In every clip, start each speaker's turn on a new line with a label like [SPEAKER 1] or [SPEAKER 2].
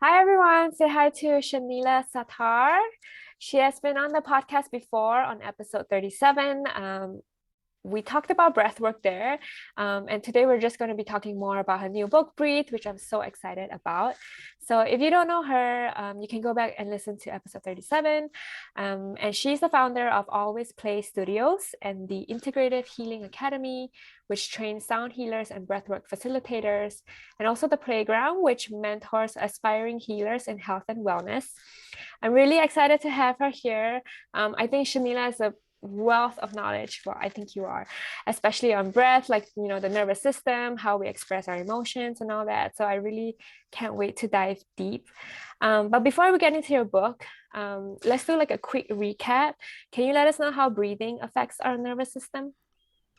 [SPEAKER 1] Hi everyone, say hi to Shanila Sattar. She has been on the podcast before on episode 37. We talked about breathwork there. And today we're just going to be talking more about her new book, Breathe, which I'm so excited about. So if you don't know her, you can go back and listen to episode 37. And she's the founder of AlwaysPlay Studios and the Integrative Healing Academy, which trains sound healers and breathwork facilitators, and also the Playground, which mentors aspiring healers in health and wellness. I'm really excited to have her here. I think Shanila is a wealth of knowledge. Well, I think you are, especially on breath, like, the nervous system, how we express our emotions and all that. So I really can't wait to dive deep. But before we get into your book, let's do like a quick recap. Can you let us know how breathing affects our nervous system?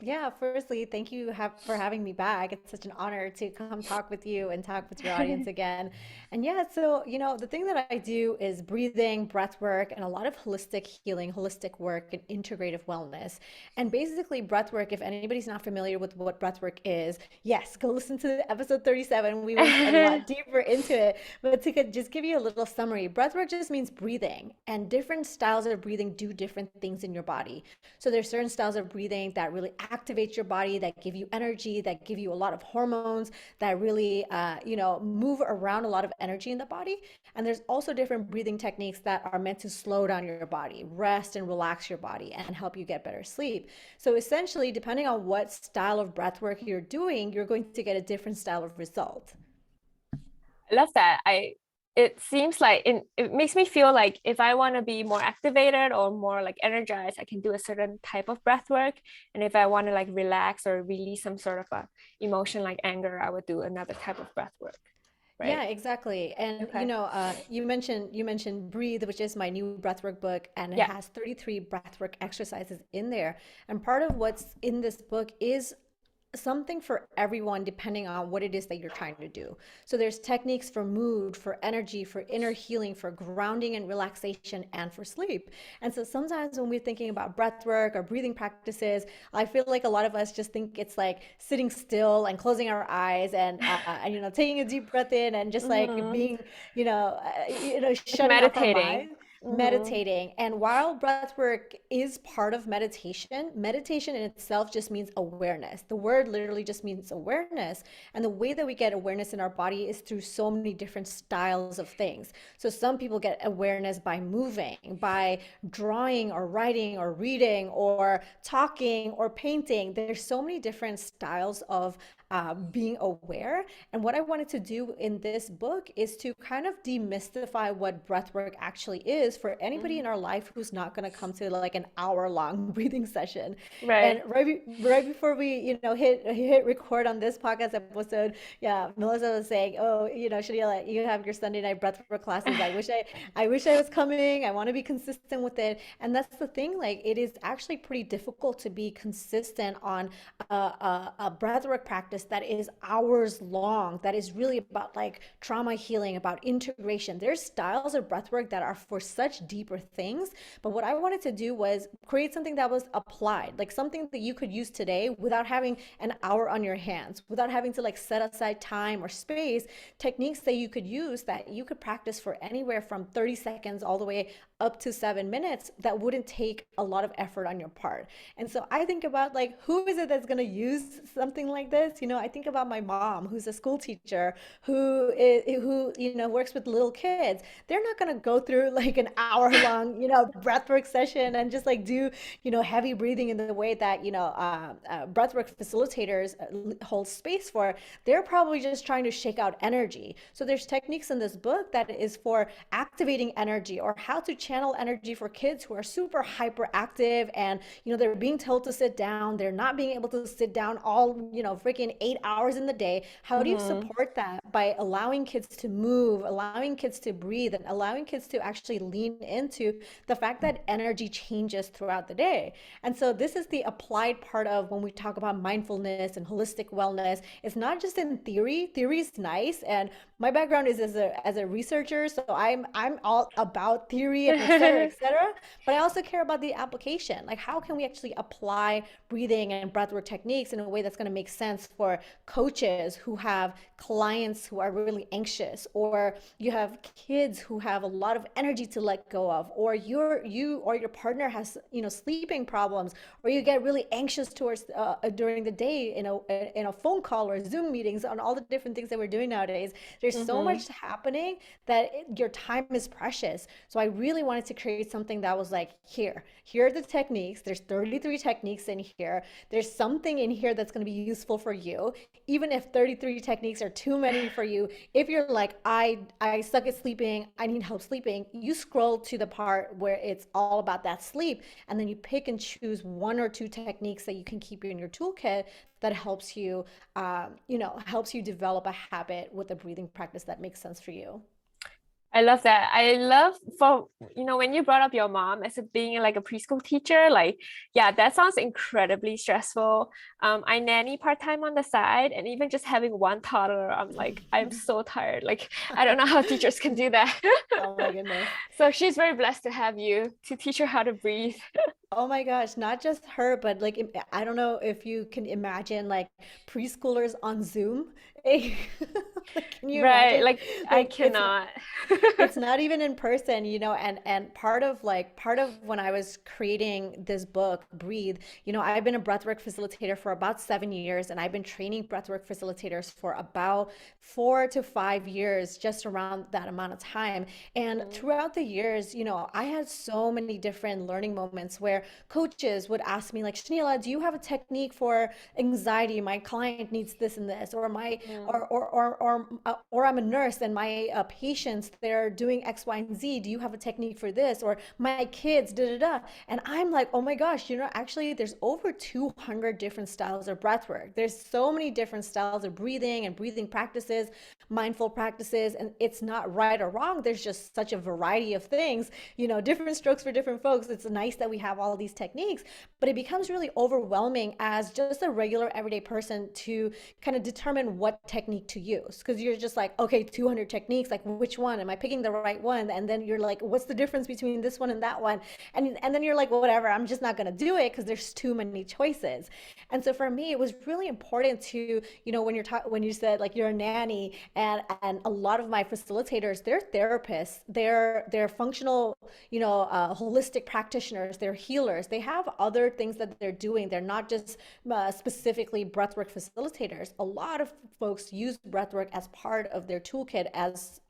[SPEAKER 2] Yeah, firstly, thank you for having me back. It's such an honor to come talk with you and talk with your audience again. And yeah, the thing that I do is breathing, breath work, and a lot of holistic healing, holistic work, and integrative wellness. And basically, breath work, if anybody's not familiar with what breath work is, yes, go listen to episode 37. We went a lot deeper into it. But just give you a little summary, breath work just means breathing, and different styles of breathing do different things in your body. So there's certain styles of breathing that really activate your body, that give you energy, that give you a lot of hormones, that really, move around a lot of energy in the body. And there's also different breathing techniques that are meant to slow down your body, rest and relax your body, and help you get better sleep. So essentially, depending on what style of breath work you're doing, you're going to get a different style of result.
[SPEAKER 1] I love that. It seems like it makes me feel like if I want to be more activated or more like energized, I can do a certain type of breath work. And if I want to like relax or release some sort of a emotion like anger, I would do another type of breath work,
[SPEAKER 2] Yeah,
[SPEAKER 1] right?
[SPEAKER 2] exactly. And
[SPEAKER 1] Okay.
[SPEAKER 2] you mentioned Breathe, which is my new breathwork book, and it
[SPEAKER 1] Yeah.
[SPEAKER 2] has 33 breathwork exercises in there. And part of what's in this book is something for everyone depending on what it is that you're trying to do. So there's techniques for mood, for energy, for inner healing, for grounding and relaxation, and for sleep. And so sometimes when we're thinking about breath work or breathing practices, I feel like a lot of us just think it's like sitting still and closing our eyes and taking a deep breath in and just like
[SPEAKER 1] Hmm.
[SPEAKER 2] being,
[SPEAKER 1] Like
[SPEAKER 2] shutting off our
[SPEAKER 1] meditating.
[SPEAKER 2] mind,
[SPEAKER 1] Hmm.
[SPEAKER 2] meditating. And while breath work is part of meditation, meditation in itself just means awareness. The word literally just means awareness. And the way that we get awareness in our body is through so many different styles of things. So some people get awareness by moving, by drawing or writing or reading or talking or painting. There's so many different styles of being aware. And what I wanted to do in this book is to kind of demystify what breath work actually is for anybody in our life who's not going to come to like an hour long breathing session. And
[SPEAKER 1] Right.
[SPEAKER 2] right before we, hit record on this podcast episode, yeah, Melissa was saying, "Oh, Shanila, you have your Sunday night breathwork classes. I wish I was coming. I want to be consistent with it." And that's the thing. Like, it is actually pretty difficult to be consistent on a breathwork practice that is hours long, that is really about like trauma healing, about integration. There's styles of breathwork that are for such deeper things. But what I wanted to do was create something that was applied, like something that you could use today without having an hour on your hands, without having to like set aside time or space, techniques that you could use that you could practice for anywhere from 30 seconds all the way up to 7 minutes that wouldn't take a lot of effort on your part. And so I think about like, who is it that's going to use something like this? I think about my mom, who's a school teacher, who works with little kids. They're not going to go through like an hour long, breathwork session and just like do, heavy breathing in the way that, breathwork facilitators hold space for. They're probably just trying to shake out energy. So there's techniques in this book that is for activating energy or how to channel energy for kids who are super hyperactive and they're being told to sit down, they're not being able to sit down all freaking 8 hours in the day. How do you
[SPEAKER 1] Hmm.
[SPEAKER 2] support that by allowing kids to move, allowing kids to breathe, and allowing kids to actually lean into the fact that energy changes throughout the day? And so this is the applied part of when we talk about mindfulness and holistic wellness. It's not just in theory. Theory is nice, and my background is as a researcher, so I'm all about theory and et cetera, et cetera. But I also care about the application. Like, how can we actually apply breathing and breathwork techniques in a way that's going to make sense for coaches who have clients who are really anxious, or you have kids who have a lot of energy to let go of, or you or your partner has, sleeping problems, or you get really anxious towards during the day in a phone call or Zoom meetings on all the different things that we're doing nowadays. There's so
[SPEAKER 1] Mm-hmm.
[SPEAKER 2] much happening that your time is precious. So I really wanted to create something that was like, here are the techniques. There's 33 techniques in here. There's something in here that's going to be useful for you. Even if 33 techniques are too many for you, if you're like, I suck at sleeping, I need help sleeping, you scroll to the part where it's all about that sleep, and then you pick and choose one or two techniques that you can keep in your toolkit that helps you, helps you develop a habit with a breathing practice that makes sense for you.
[SPEAKER 1] I love that. I love for, when you brought up your mom as a being like a preschool teacher, like, yeah, that sounds incredibly stressful. I nanny part-time on the side, and even just having one toddler, I'm like, I'm so tired. Like, I don't know how teachers can do that.
[SPEAKER 2] Oh my goodness.
[SPEAKER 1] So she's very blessed to have you to teach her how to breathe.
[SPEAKER 2] Oh my gosh, not just her, but like I don't know if you can imagine like preschoolers on Zoom. Like, can you
[SPEAKER 1] Right.
[SPEAKER 2] imagine?
[SPEAKER 1] Like, I
[SPEAKER 2] Like
[SPEAKER 1] cannot.
[SPEAKER 2] it's not even in person, and part of when I was creating this book, Breathe, I've been a breathwork facilitator for about 7 years, and I've been training breathwork facilitators for about 4 to 5 years, just around that amount of time. And
[SPEAKER 1] Mhm.
[SPEAKER 2] throughout the years, I had so many different learning moments where coaches would ask me like, Shanila, do you have a technique for anxiety? My client needs this and this, or my
[SPEAKER 1] Mhm.
[SPEAKER 2] or I'm a nurse and my patients, they're doing X, Y, and Z. Do you have a technique for this? Or my kids, da da da. And I'm like, oh my gosh, actually, there's over 200 different styles of breath work. There's so many different styles of breathing and breathing practices, mindful practices, and it's not right or wrong. There's just such a variety of things, different strokes for different folks. It's nice that we have all these techniques, but it becomes really overwhelming as just a regular everyday person to kind of determine what technique to use, because you're just like, okay, 200 techniques, like which one am I picking the right one? And then you're like, what's the difference between this one and that one? And then you're like, well, whatever, I'm just not going to do it because there's too many choices. And so for me, it was really important to, when you said like you're a nanny, and a lot of my facilitators, they're therapists, they're functional, holistic practitioners, they're healers, they have other things that they're doing. They're not just specifically breathwork facilitators. A lot of folks use breathwork as part of their toolkit, as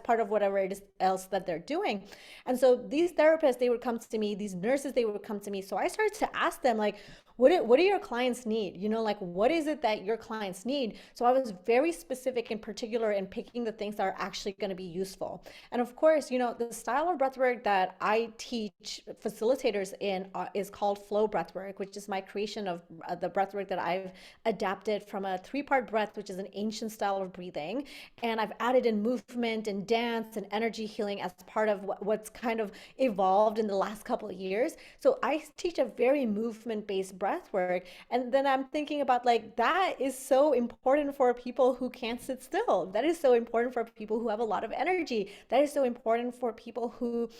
[SPEAKER 2] part of whatever it is else that they're doing. And so these therapists, they would come to me, these nurses, they would come to me. So I started to ask them like, what do your clients need? Like, what is it that your clients need? So I was very specific in particular in picking the things that are actually going to be useful. And of course, the style of breathwork that I teach facilitators in is called flow breathwork, which is my creation of the breathwork that I've adapted from a three-part breath, which is an ancient style of breathing. And I've added in movement and dance and energy healing as part of what's kind of evolved in the last couple of years. So I teach a very movement-based breath work. And then I'm thinking about like, that is so important for people who can't sit still. That is so important for people who have a lot of energy. That is so important for people who,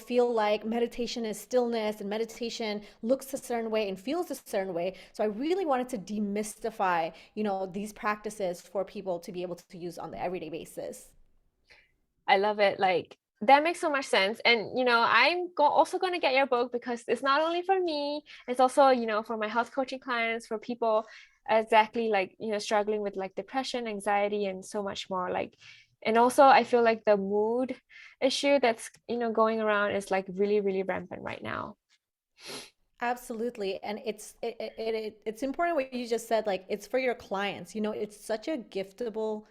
[SPEAKER 2] feel like meditation is stillness, and meditation looks a certain way and feels a certain way. So I really wanted to demystify, these practices for people to be able to use on the everyday basis.
[SPEAKER 1] I love it. Like, that makes so much sense. And, also going to get your book because it's not only for me, it's also, for my health coaching clients, for people exactly like, struggling with like depression, anxiety, and so much more. Like, and also I feel like the mood issue that's, going around is like really, really rampant right now.
[SPEAKER 2] Absolutely. And it's important what you just said, like it's for your clients. It's such a giftable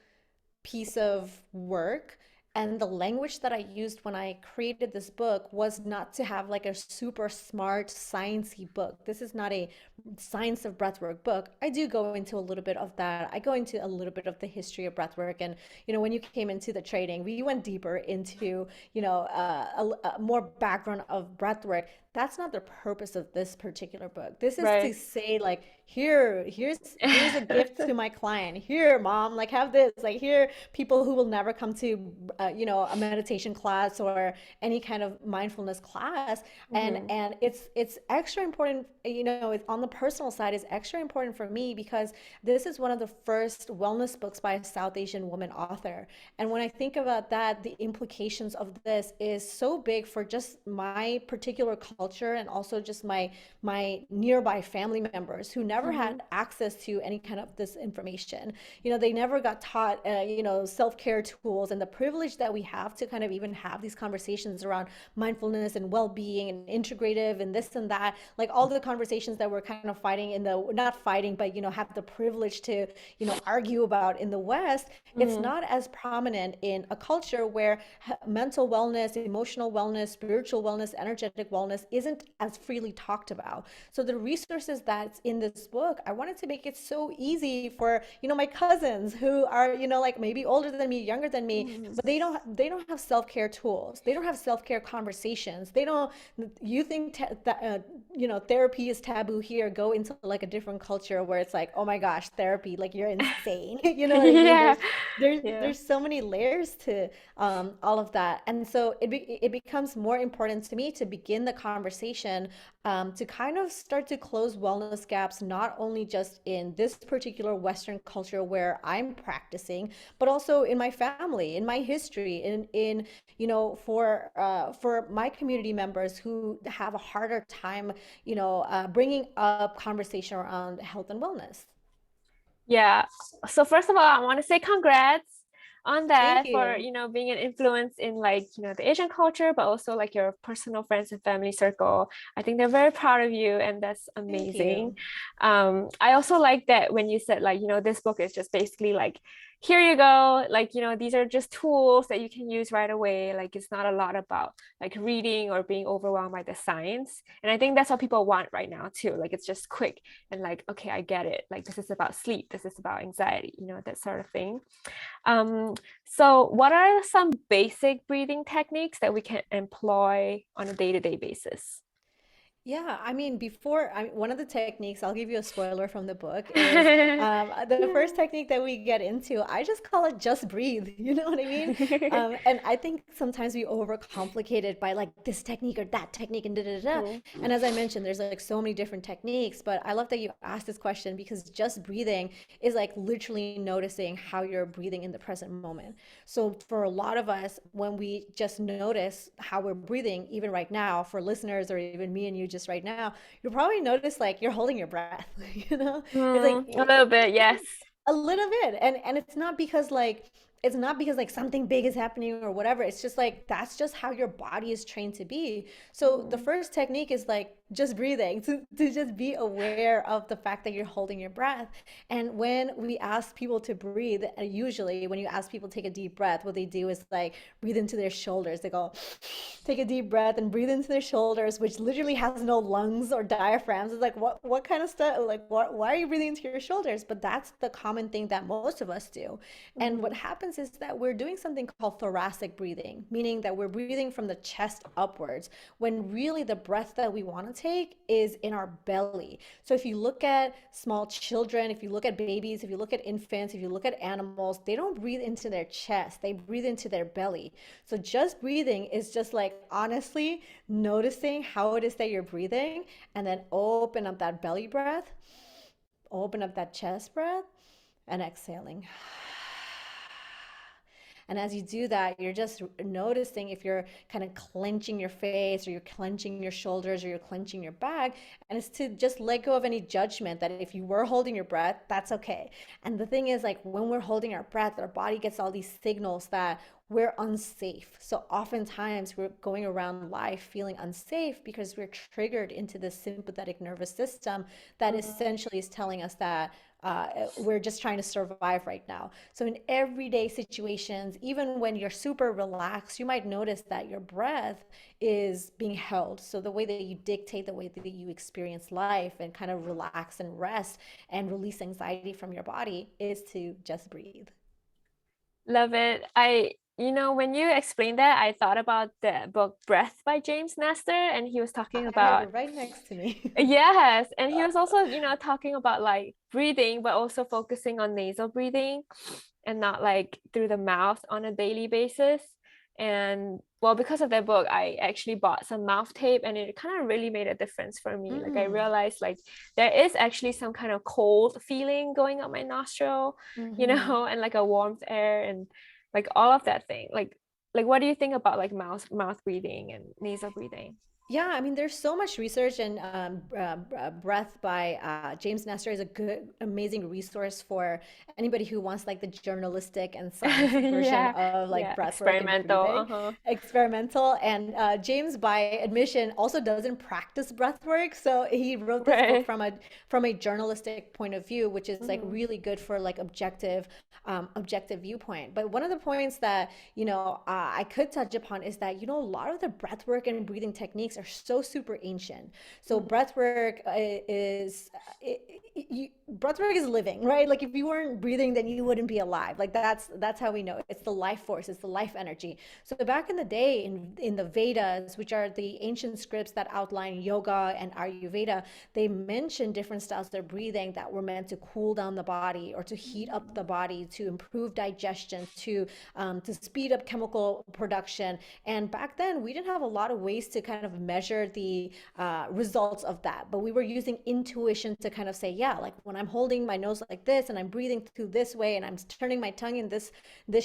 [SPEAKER 2] piece of work. And the language that I used when I created this book was not to have like a super smart sciencey book. This is not a science of breathwork book. I do go into a little bit of that. I go into a little bit of the history of breathwork. And, when you came into the training, we went deeper into, a more background of breathwork. That's not the purpose of this particular book. This is to
[SPEAKER 1] Right.
[SPEAKER 2] say, like, here's a gift to my client. Here, mom, like have this. Like here, people who will never come to a meditation class or any kind of mindfulness class.
[SPEAKER 1] Mhm.
[SPEAKER 2] And it's extra important, it's on the personal side is extra important for me because this is one of the first wellness books by a South Asian woman author. And when I think about that, the implications of this is so big for just my particular culture and also just my nearby family members who never had
[SPEAKER 1] Mhm.
[SPEAKER 2] access to any kind of this information. They never got taught self-care tools and the privilege that we have to kind of even have these conversations around mindfulness and well-being and integrative and this and that, like all the conversations that we're kind of fighting in the not fighting but have the privilege to argue about in the West. It's
[SPEAKER 1] Mhm.
[SPEAKER 2] not as prominent in a culture where mental wellness, emotional wellness, spiritual wellness, energetic wellness isn't as freely talked about. So the resources that's in this book, I wanted to make it so easy for my cousins who are like maybe older than me, younger than me,
[SPEAKER 1] Mhm.
[SPEAKER 2] but they don't have self-care tools. They don't have self-care conversations. They don't. You think therapy is taboo here? Go into like a different culture where it's like, oh my gosh, therapy, like you're insane. You know what I mean?
[SPEAKER 1] Yeah.
[SPEAKER 2] There's there's
[SPEAKER 1] Yeah.
[SPEAKER 2] there's so many layers to all of that, and so it becomes more important to me to begin the conversation, to kind of start to close wellness gaps, not only just in this particular Western culture where I'm practicing, but also in my family, in my history, in for my community members who have a harder time, bringing up conversation around health and wellness.
[SPEAKER 1] Yeah. So first of all, I want to say congrats on
[SPEAKER 2] Thank
[SPEAKER 1] that for,
[SPEAKER 2] you.
[SPEAKER 1] being an influence in like, the Asian culture, but also like your personal friends and family circle. I think they're very proud of you and that's
[SPEAKER 2] Thank
[SPEAKER 1] amazing.
[SPEAKER 2] you.
[SPEAKER 1] I also like that when you said like, this book is just basically like, here you go. Like, these are just tools that you can use right away. Like it's not a lot about like reading or being overwhelmed by the science. And I think that's what people want right now too. Like it's just quick and like, okay, I get it. Like this is about sleep, this is about anxiety, that sort of thing. Um, so what are some basic breathing techniques that we can employ on a day-to-day basis?
[SPEAKER 2] Yeah, I mean, one of the techniques, I'll give you a spoiler from the book, is the first technique that we get into, I just call it just breathe. You know what I mean? And I think sometimes we overcomplicate it by like this technique or that technique and da da da.
[SPEAKER 1] Mhm.
[SPEAKER 2] And as I mentioned, there's like so many different techniques, but I love that you asked this question because just breathing is like literally noticing how you're breathing in the present moment. So for a lot of us, when we just notice how we're breathing, even right now, for listeners or even me and you just right now, you'll probably notice like you're holding your breath. you know, it's like
[SPEAKER 1] A little bit, yes.
[SPEAKER 2] a little bit, and it's not because like something big is happening or whatever. It's just like that's just how your body is trained to be. So the
[SPEAKER 1] Mhm.
[SPEAKER 2] first technique is like just breathing, to just be aware of the fact that you're holding your breath. And when we ask people to breathe, usually when you ask people to take a deep breath, what they do is like breathe into their shoulders. They go take a deep breath and breathe into their shoulders, which literally has no lungs or diaphragms. It's like what kind of stuff? Like why are you breathing into your shoulders? But that's the common thing that most of us do. And what
[SPEAKER 1] Mhm.
[SPEAKER 2] happens is that we're doing something called thoracic breathing, meaning that we're breathing from the chest upwards, when really the breath that we want to take is in our belly. So if you look at small children, if you look at babies, if you look at infants, if you look at animals, they don't breathe into their chest, they breathe into their belly. So just breathing is just like honestly noticing how it is that you're breathing, and then open up that belly breath, open up that chest breath, and exhaling. And as you do that, you're just noticing if you're kind of clenching your face or you're clenching your shoulders or you're clenching your back. And it's to just let go of any judgment that if you were holding your breath, that's okay. And the thing is, like when we're holding our breath, our body gets all these signals that we're unsafe. So oftentimes we're going around life feeling unsafe because we're triggered into the sympathetic nervous system that
[SPEAKER 1] Mhm.
[SPEAKER 2] essentially is telling us that we're just trying to survive right now. So in everyday situations, even when you're super relaxed, you might notice that your breath is being held. So the way that you dictate the way that you experience life and kind of relax and rest and release anxiety from your body is to just breathe.
[SPEAKER 1] Love it. when you explained that, I thought about the book Breath by James Nestor, and he was talking
[SPEAKER 2] I have it
[SPEAKER 1] about,
[SPEAKER 2] right next to me.
[SPEAKER 1] yes, and he was also, talking about like breathing, but also focusing on nasal breathing and not like through the mouth on a daily basis. And well, because of that book, I actually bought some mouth tape, and it kind of really made a difference for me. Like I
[SPEAKER 2] Mm,
[SPEAKER 1] realized like there is actually some kind of cold feeling going up my nostril,
[SPEAKER 2] hmm.
[SPEAKER 1] and like a warmth air and like all of that thing. Like what do you think about like mouth breathing and nasal breathing?
[SPEAKER 2] Yeah, I mean, there's so much research, and Breath by James Nestor is a good, amazing resource for anybody who wants like the journalistic and science version
[SPEAKER 1] Yeah,
[SPEAKER 2] of like
[SPEAKER 1] yeah,
[SPEAKER 2] breath work and
[SPEAKER 1] experimental.
[SPEAKER 2] breathing,
[SPEAKER 1] Uh-huh.
[SPEAKER 2] experimental. And James, by admission, also doesn't practice breath work, so he wrote this book
[SPEAKER 1] Right.
[SPEAKER 2] from a journalistic point of view, which is like
[SPEAKER 1] Mm-hmm.
[SPEAKER 2] really good for like objective viewpoint. But one of the points that I could touch upon is that a lot of the breath work and breathing techniques are so super ancient. So breath work breath work is living, right? Like if you weren't breathing, then you wouldn't be alive. Like that's how we know it. It's the life force, it's the life energy. So back in the day, in the Vedas, which are the ancient scripts that outline yoga and Ayurveda, they mention different styles of breathing that were meant to cool down the body or to heat up the body, to improve digestion, to speed up chemical production. And back then, we didn't have a lot of ways to kind of measure the results of that, but we were using intuition to kind of say, yeah, like when I'm holding my nose like this and I'm breathing through this way and I'm turning my tongue in this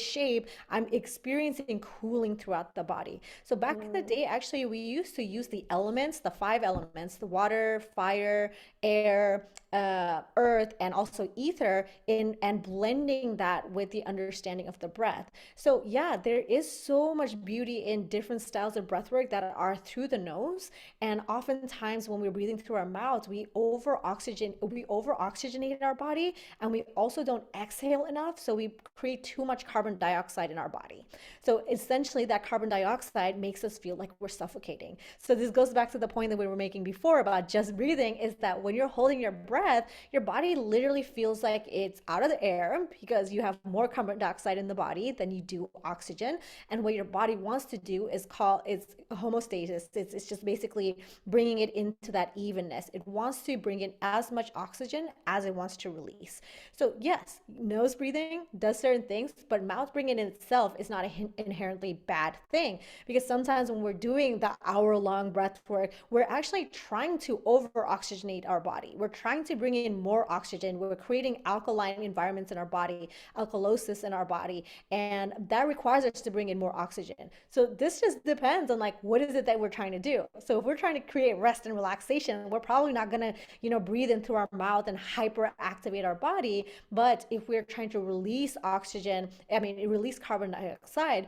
[SPEAKER 2] shape, I'm experiencing cooling throughout the body. So back in the
[SPEAKER 1] Mm-hmm.
[SPEAKER 2] day, actually, we used to use the elements, the five elements, the water, fire, air, earth, and also ether, in and blending that with the understanding of the breath. So yeah, there is so much beauty in different styles of breath work that are through the nose. And oftentimes when we're breathing through our mouths, we over oxygenate our body, and we also don't exhale enough. So we create too much carbon dioxide in our body. So essentially that carbon dioxide makes us feel like we're suffocating. So this goes back to the point that we were making before about just breathing, is that when you're holding your breath, your body literally feels like it's out of the air because you have more carbon dioxide in the body than you do oxygen. And what your body wants to do is call it's homeostasis. It's just basically bringing it into that evenness. It wants to bring in as much oxygen as it wants to release. So yes, nose breathing does certain things, but mouth breathing in itself is not an inherently bad thing, because sometimes when we're doing the hour-long breath work, we're actually trying to over oxygenate our body. We're trying to bring in more oxygen. We're creating alkaline environments in our body, alkalosis in our body, and that requires us to bring in more oxygen. So this just depends on like what is it that we're trying to do. So if we're trying to create rest and relaxation, we're probably not going to breathe in through our mouth and hyperactivate our body. But if we're trying to release oxygen, I mean release carbon dioxide,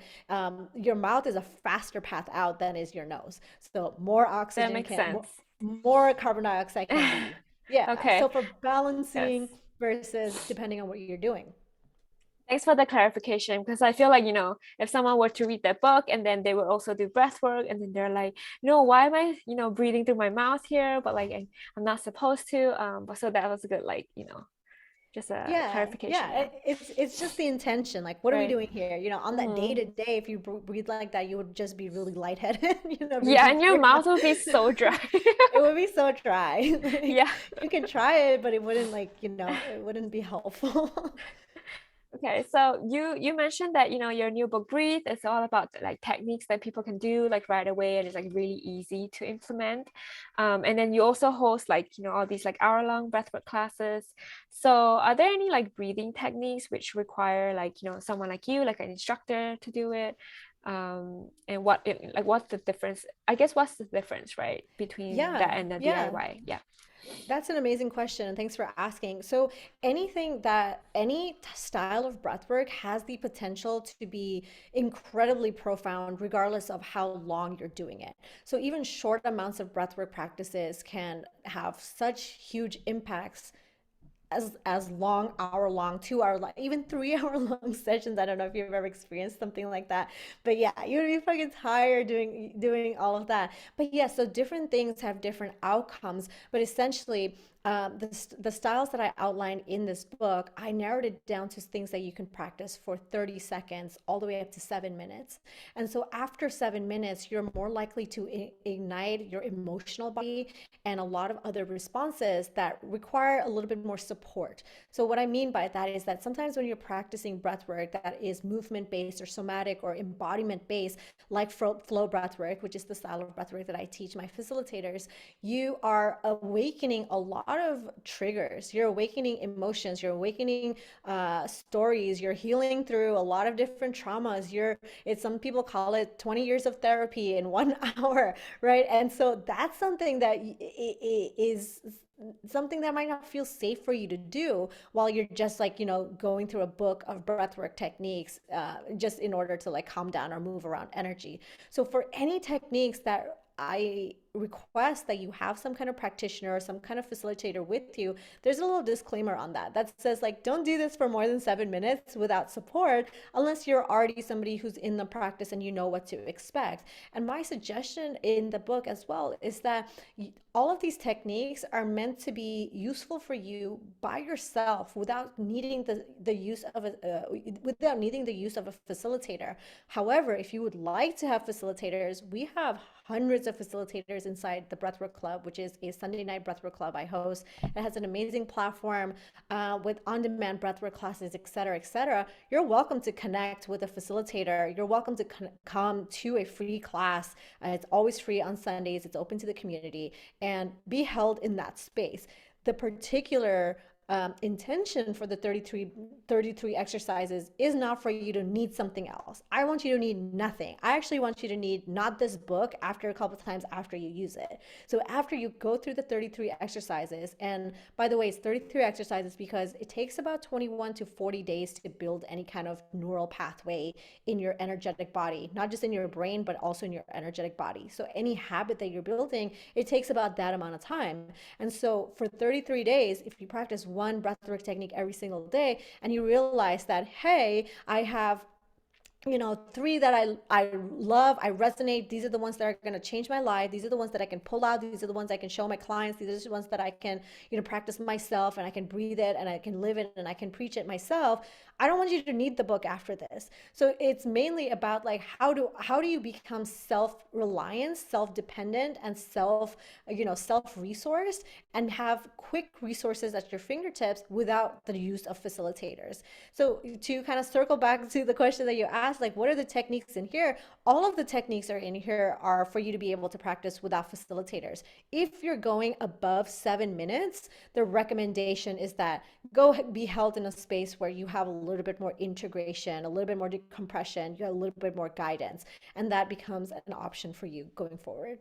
[SPEAKER 2] your mouth is a faster path out than is your nose. So more
[SPEAKER 1] That
[SPEAKER 2] oxygen
[SPEAKER 1] makes
[SPEAKER 2] can
[SPEAKER 1] sense.
[SPEAKER 2] more carbon dioxide can leave. Yeah,
[SPEAKER 1] Okay.
[SPEAKER 2] so for
[SPEAKER 1] Yes.
[SPEAKER 2] balancing versus depending on what you're doing.
[SPEAKER 1] Thanks for the clarification, because I feel like, if someone were to read that book and then they would also do breath work and then they're like, why am I, breathing through my mouth here? But like I'm not supposed to. But so that was a good, like, just a
[SPEAKER 2] Yeah,
[SPEAKER 1] clarification
[SPEAKER 2] yeah.
[SPEAKER 1] there.
[SPEAKER 2] It's just the intention. Like, what are we
[SPEAKER 1] Right.
[SPEAKER 2] doing here? On that day
[SPEAKER 1] Hmm.
[SPEAKER 2] to day, if you breathe like that, you would just be really lightheaded.
[SPEAKER 1] Yeah,
[SPEAKER 2] Breathing
[SPEAKER 1] and
[SPEAKER 2] through
[SPEAKER 1] your
[SPEAKER 2] your
[SPEAKER 1] mouth would be
[SPEAKER 2] mouth.
[SPEAKER 1] so dry.
[SPEAKER 2] It would be so dry. Like,
[SPEAKER 1] Yeah.
[SPEAKER 2] you can try it, but it wouldn't it wouldn't be helpful.
[SPEAKER 1] Okay, so you mentioned that your new book Breathe is all about like techniques that people can do like right away and it's like really easy to implement. And then you also host like all these like hour-long breathwork classes. So are there any like breathing techniques which require like someone like you, like an instructor, to do it? And what's the difference? I guess what's the difference, right, between
[SPEAKER 2] Yeah,
[SPEAKER 1] that and the
[SPEAKER 2] yeah.
[SPEAKER 1] DIY? Yeah.
[SPEAKER 2] That's an amazing question, and thanks for asking. So, any style of breathwork has the potential to be incredibly profound, regardless of how long you're doing it. So, even short amounts of breathwork practices can have such huge impacts as long, hour long, 2 hour long, even 3 hour long sessions. I don't know if you've ever experienced something like that, but yeah, you'd be fucking tired doing all of that. But yeah, so different things have different outcomes, but essentially the styles that I outlined in this book, I narrowed it down to things that you can practice for 30 seconds all the way up to 7 minutes. And so after 7 minutes, you're more likely to ignite your emotional body and a lot of other responses that require a little bit more support. So what I mean by that is that sometimes when you're practicing breath work that is movement based or somatic or embodiment based, like flow breath work, which is the style of breath work that I teach my facilitators, you are awakening a lot of triggers. You're awakening emotions. You're awakening stories. You're healing through a lot of different traumas. It's some people call it 20 years of therapy in 1 hour, right? And so that's something that is something that might not feel safe for you to do while you're just like going through a book of breathwork techniques just in order to like calm down or move around energy. So for any techniques that I request that you have some kind of practitioner or some kind of facilitator with you, there's a little disclaimer on that says like, don't do this for more than 7 minutes without support unless you're already somebody who's in the practice and you know what to expect. And my suggestion in the book as well is that all of these techniques are meant to be useful for you by yourself without needing the use of without needing the use of a facilitator. However, if you would like to have facilitators, we have hundreds of facilitators inside the Breathwork Club, which is a Sunday night breathwork club I host. It has an amazing platform with on-demand breathwork classes, et cetera, et cetera. You're welcome to connect with a facilitator. You're welcome to come to a free class. It's always free on Sundays. It's open to the community and be held in that space. The particular intention for the 33 exercises is not for you to need something else. I want you to need nothing. I actually want you to need not this book after a couple of times after you use it. So after you go through the 33 exercises, and by the way, it's 33 exercises because it takes about 21 to 40 days to build any kind of neural pathway in your energetic body, not just in your brain, but also in your energetic body. So any habit that you're building, it takes about that amount of time. And so for 33 days, if you practice one breathwork technique every single day and you realize that, hey, I have three that I love, I resonate. These are the ones that are going to change my life. These are the ones that I can pull out. These are the ones I can show my clients. These are the ones that I can, practice myself and I can breathe it and I can live it and I can preach it myself. I don't want you to need the book after this. So it's mainly about like, how do you become self-reliant, self-dependent, and self-resourced and have quick resources at your fingertips without the use of facilitators. So to kind of circle back to the question that you asked, like, what are the techniques in here? All of the techniques are in here are for you to be able to practice without facilitators. If you're going above 7 minutes, the recommendation is that go be held in a space where you have a little bit more integration, a little bit more decompression, you have a little bit more guidance, and that becomes an option for you going forward.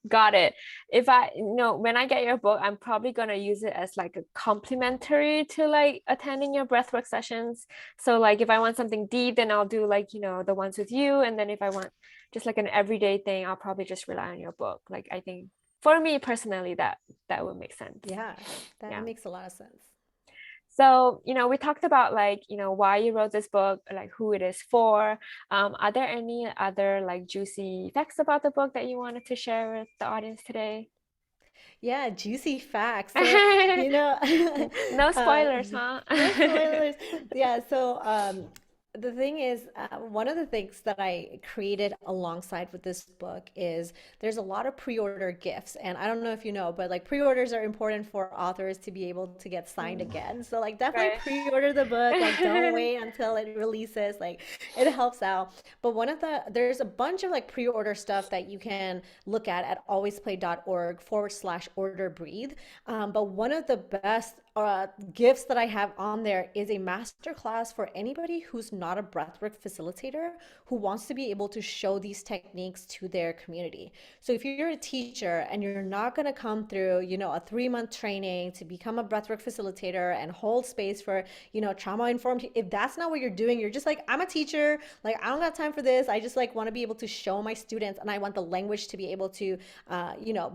[SPEAKER 1] Got it. When I get your book, I'm probably going to use it as like a complementary to like attending your breathwork sessions. So like if I want something deep, then I'll do like, the ones with you. And then if I want just like an everyday thing, I'll probably just rely on your book. Like I think for me personally, that would make sense.
[SPEAKER 2] Yeah, that makes a lot of sense.
[SPEAKER 1] So, we talked about like, why you wrote this book, like who it is for. Are there any other like juicy facts about the book that you wanted to share with the audience today?
[SPEAKER 2] Yeah, juicy facts. So,
[SPEAKER 1] No spoilers, huh?
[SPEAKER 2] no spoilers. Yeah, so the thing is, one of the things that I created alongside with this book is there's a lot of pre-order gifts. And I don't know if you know, but like pre-orders are important for authors to be able to get signed again. So like definitely
[SPEAKER 1] Right.
[SPEAKER 2] pre-order the book. Like don't wait until it releases. Like it helps out. But there's a bunch of like pre-order stuff that you can look at alwaysplay.org/order breathe. But one of the best gifts that I have on there is a masterclass for anybody who's not a breathwork facilitator who wants to be able to show these techniques to their community. So if you're a teacher and you're not going to come through, a 3-month training to become a breathwork facilitator and hold space for, trauma informed, if that's not what you're doing, you're just like, I'm a teacher, like I don't got time for this. I just like want to be able to show my students and I want the language to be able to,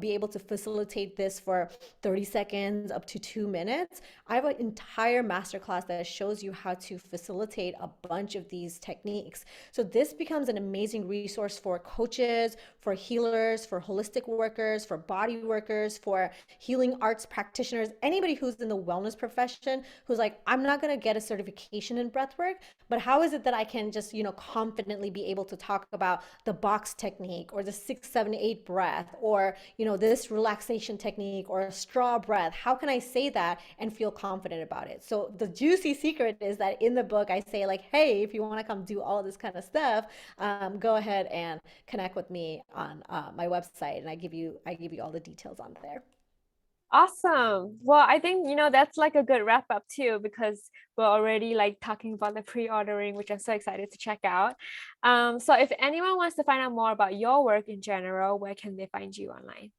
[SPEAKER 2] be able to facilitate this for 30 seconds up to 2 minutes. minutes, I have an entire masterclass that shows you how to facilitate a bunch of these techniques. So this becomes an amazing resource for coaches, for healers, for holistic workers, for body workers, for healing arts practitioners, anybody who's in the wellness profession who's like, I'm not going to get a certification in breathwork, but how is it that I can just, confidently be able to talk about the box technique or the 6, 7, 8 breath, or, this relaxation technique or a straw breath? How can I say that and feel confident about it? So the juicy secret is that in the book, I say like, hey, if you want to come do all this kind of stuff, go ahead and connect with me on my website, and I give you all the details on there.
[SPEAKER 1] Awesome. Well, I think, that's like a good wrap up too, because we're already like talking about the pre-ordering, which I'm so excited to check out. So if anyone wants to find out more about your work in general, where can they find you online?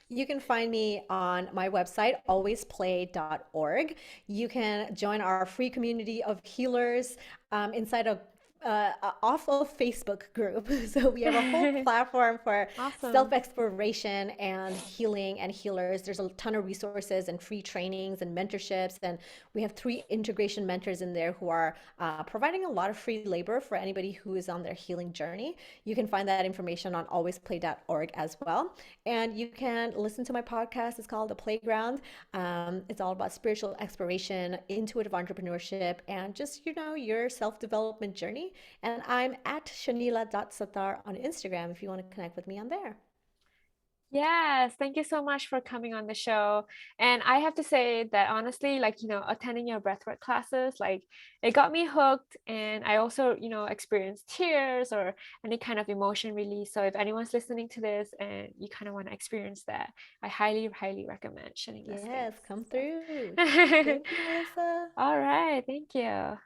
[SPEAKER 2] You can find me on my website, alwaysplay.org. You can join our free community of healers inside a awful Facebook group. So we have a whole platform for
[SPEAKER 1] Awesome.
[SPEAKER 2] self-exploration and healing and healers. There's a ton of resources and free trainings and mentorships. And we have 3 integration mentors in there who are providing a lot of free labor for anybody who is on their healing journey. You can find that information on alwaysplay.org as well. And you can listen to my podcast. It's called The Playground. It's all about spiritual exploration, intuitive entrepreneurship, and just, your self-development journey. And I'm at Shanila.Sattar on Instagram if you want to connect with me on there.
[SPEAKER 1] Yes, thank you so much for coming on the show. And I have to say that honestly, like, attending your breathwork classes, like it got me hooked. And I also, experienced tears or any kind of emotion release. So if anyone's listening to this and you kind of want to experience that, I highly, highly recommend Shanila's
[SPEAKER 2] Yes,
[SPEAKER 1] space.
[SPEAKER 2] come
[SPEAKER 1] So
[SPEAKER 2] through. Thank you, Melissa.
[SPEAKER 1] all right, thank you.